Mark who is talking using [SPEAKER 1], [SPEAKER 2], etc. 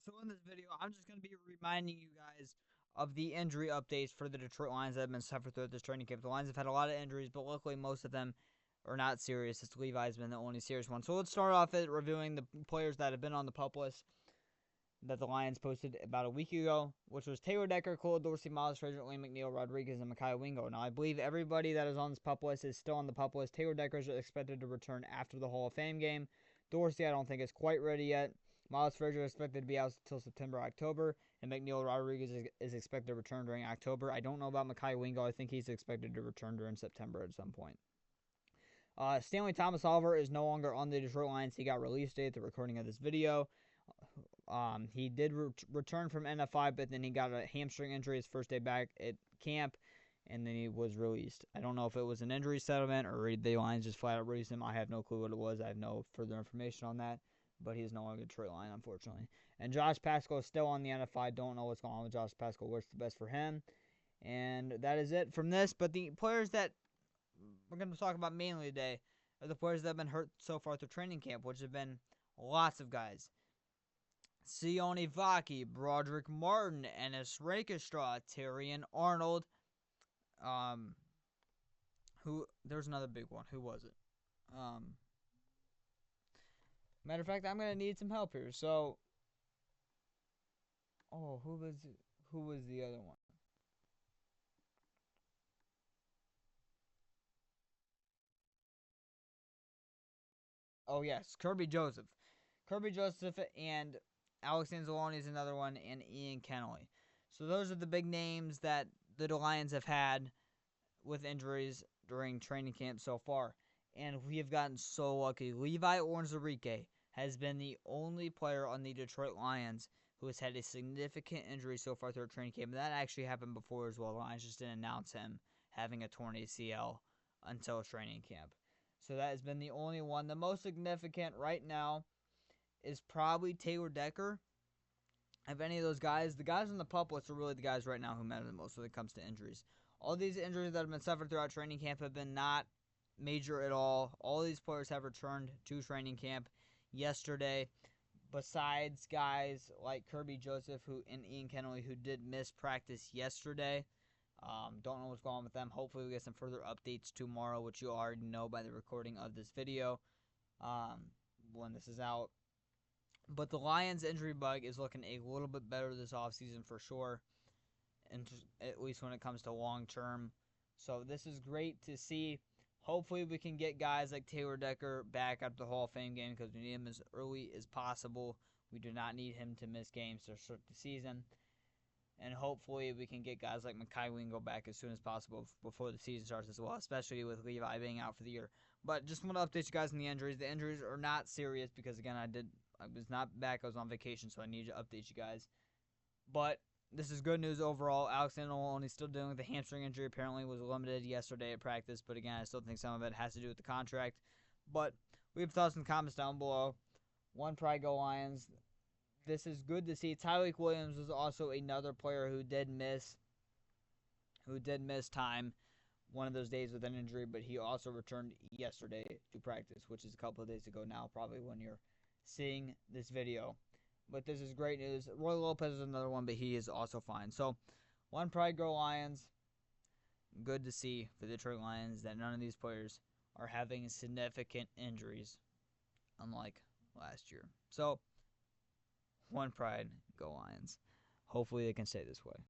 [SPEAKER 1] So in this video, I'm just going to be reminding you guys of the injury updates for the Detroit Lions that have been suffered throughout this training camp. The Lions have had a lot of injuries, but luckily most of them are not serious. It's Levi's been the only serious one. So let's start off at reviewing the players that have been on the PUP list that the Lions posted about a week ago, which was Taylor Decker, Cole Dorsey, Miles Frazier, Lane McNeil, Rodriguez, and Mekhi Wingo. Now, I believe everybody that is on this PUP list is still on the PUP list. Taylor Decker is expected to return after the Hall of Fame game. Dorsey, I don't think is quite ready yet. Miles Frazier is expected to be out until September, October, and McNeil Rodriguez is expected to return during October. I don't know about Mekhi Wingo. I think he's expected to return during September at some point. Stanley Thomas Oliver is no longer on the Detroit Lions. He got released at the recording of this video. He did return from NFI, but then he got a hamstring injury his first day back at camp, and then he was released. I don't know if it was an injury settlement or the Lions just flat out released him. I have no clue what it was. I have no further information on that, but he's no longer a Detroit Lion, unfortunately. And Josh Paschal is still on the NFI. Don't know what's going on with Josh Paschal. Wish the best for him. And that is it from this. But the players that we're going to talk about mainly today are the players that have been hurt so far through training camp, which have been lots of guys. Sione Vaki, Broderick Martin, Ennis Rakestraw, Terrion Arnold. There's another big one. Who was it? Matter of fact, I'm gonna need some help here. So, who was the other one? Oh yes, Kirby Joseph. Kirby Joseph and Alex Anzalone is another one, and Ian Kennelly. So those are the big names that the Lions have had with injuries during training camp so far. And we have gotten so lucky. Levi Onwuzurike has been the only player on the Detroit Lions who has had a significant injury so far through training camp. And that actually happened before as well. The Lions just didn't announce him having a torn ACL until training camp. So that has been the only one. The most significant right now is probably Taylor Decker. Of any of those guys, the guys on the PUP list are really the guys right now who matter the most when it comes to injuries. All these injuries that have been suffered throughout training camp have been not major at all. All these players have returned to training camp yesterday, besides guys like Kirby Joseph and Ian Kennelly, who did miss practice yesterday. Don't know what's going on with them. Hopefully we get some further updates tomorrow, which you already know by the recording of this video when this is out. But the Lions injury bug is looking a little bit better this offseason for sure, and at least when it comes to long term. So this is great to see. Hopefully we can get guys like Taylor Decker back after the Hall of Fame game because we need him as early as possible. We do not need him to miss games to start the season. And hopefully we can get guys like Mekhi Wingo back as soon as possible before the season starts as well, especially with Levi being out for the year. But just want to update you guys on the injuries. The injuries are not serious because, again, I was not back. I was on vacation, so I need to update you guys. But this is good news overall. Alex Anzalone is still dealing with a hamstring injury. Apparently was limited yesterday at practice. But, again, I still think some of it has to do with the contract. But leave thoughts in the comments down below. One Pride Go Lions. This is good to see. Tyreek Williams was also another player who did miss time one of those days with an injury, but he also returned yesterday to practice, which is a couple of days ago now, probably when you're seeing this video. But this is great news. Roy Lopez is another one, but he is also fine. So, one Pride Go Lions. Good to see for the Detroit Lions that none of these players are having significant injuries, unlike last year. So, one Pride, Go Lions. Hopefully they can stay this way.